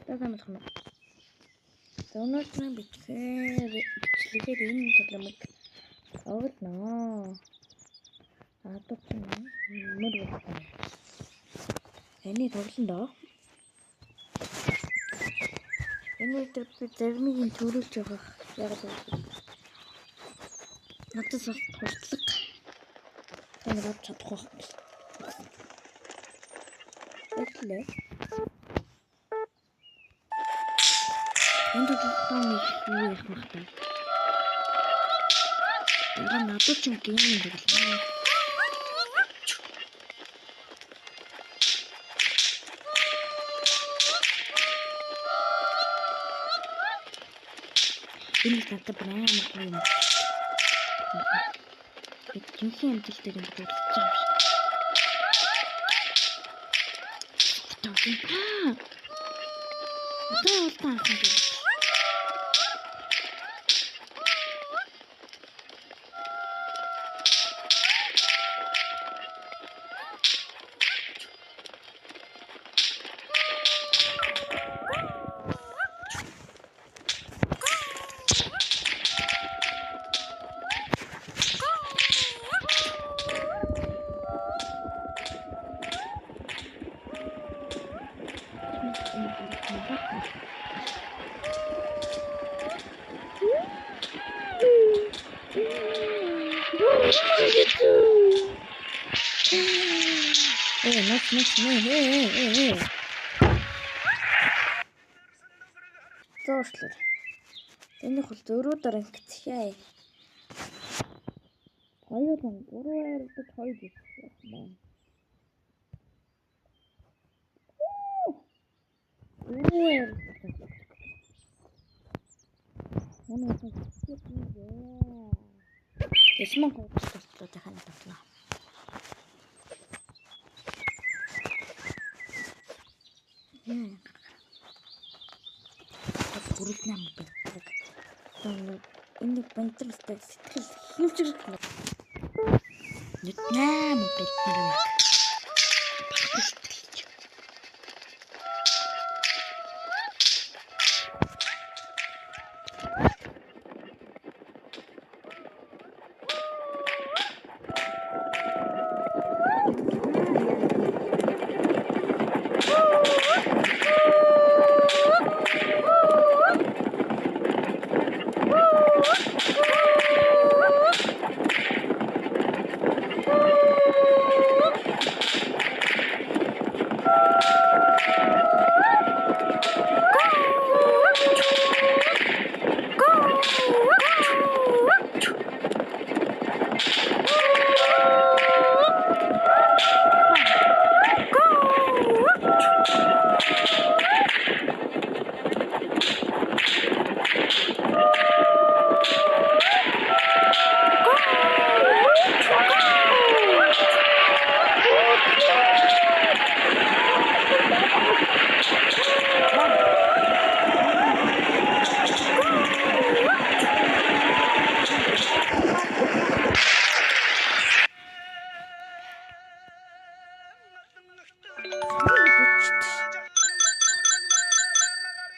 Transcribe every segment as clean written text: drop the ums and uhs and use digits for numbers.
Тэгмэд хоног. Өнөөдрийн бичлэгээр энэ тоглоомыг тоглоно. Адуучин мөр байна. Эний тоглоно. Энэ өдөр би зармигийн төрүүлж байгаа. Яг л надад бас туршлага таныг авч чадах байх. Эхлээ. Энд тоглоомыг юу яах вэ? Яга надад ч гейминг тоглоно. Энэ надад брэм юм. Жинхэнэ амжилттай юм дурдж байгаа юм шиг. Одоо улаан ахын гэж. Зоошлоо. Энэ хол зөрүү дарангт яа. 2-3 гэж хоёр гэж байна. Ясман хөөцөлтөө дахин татлаа. Бүрэл нам байдаг. Энэ бантарстай сэтгэл хэмжирх нэг. Нэг нам байдаг.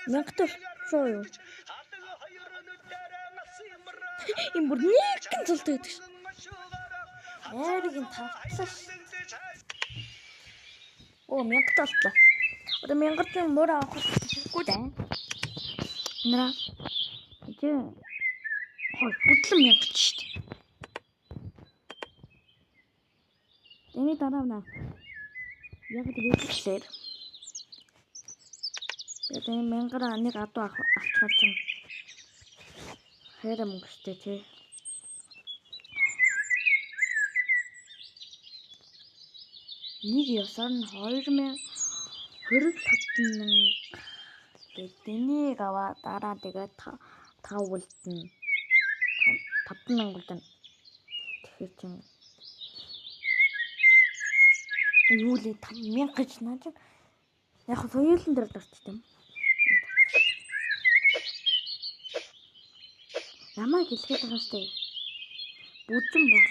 Мянгатал шоо. Им бүр нэгэн зултай байдаг ш. Айргийн тавтлаа. Оо мянгаталтлаа. Одоо мянгатын мөр авах хэрэггүй дээ. Нара. Тэ. Хой хөдлөн мянгат ш. Эний дараа наа. Яг л végчлээ. Тэгээд мянгаараа нэг адуу авчихсан чинь хайрам өнгөстэй тий. Нэг ёсоор нь 2025 тэгээд энийг аваа дараа тэгээд 5 үлдэн 5000 үлдэн. Тэгэхээр чинь юу лээ 5000 гэж наа чи яг соёлын дээр дурдсан. Намайг хэлгээд байгаа штэ. Бүжин бор.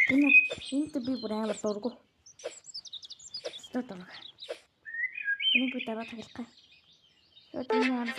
Ini bi buraya bertorgo. Stop. Ini bi dapat hilka. Ini harus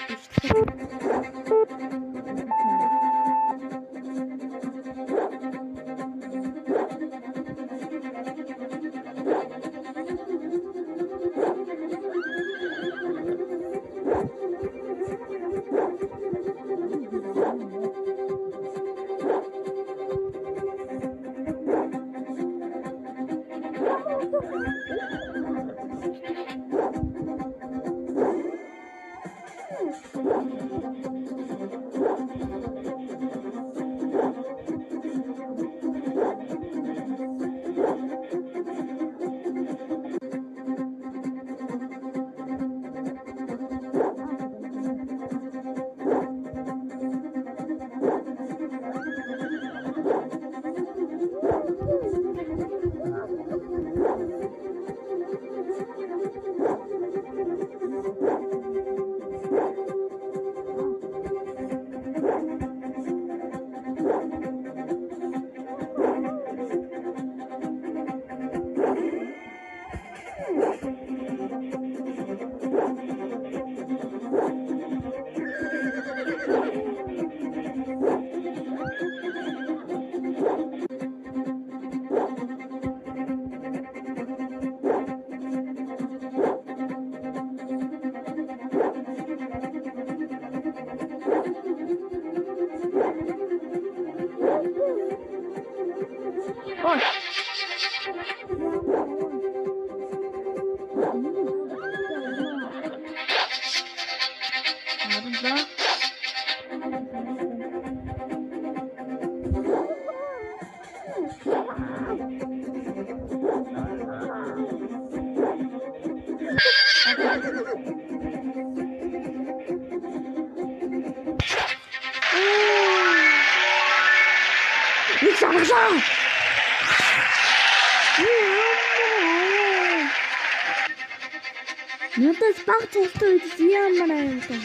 надад баг цолтой үед ямар аа юм бэ?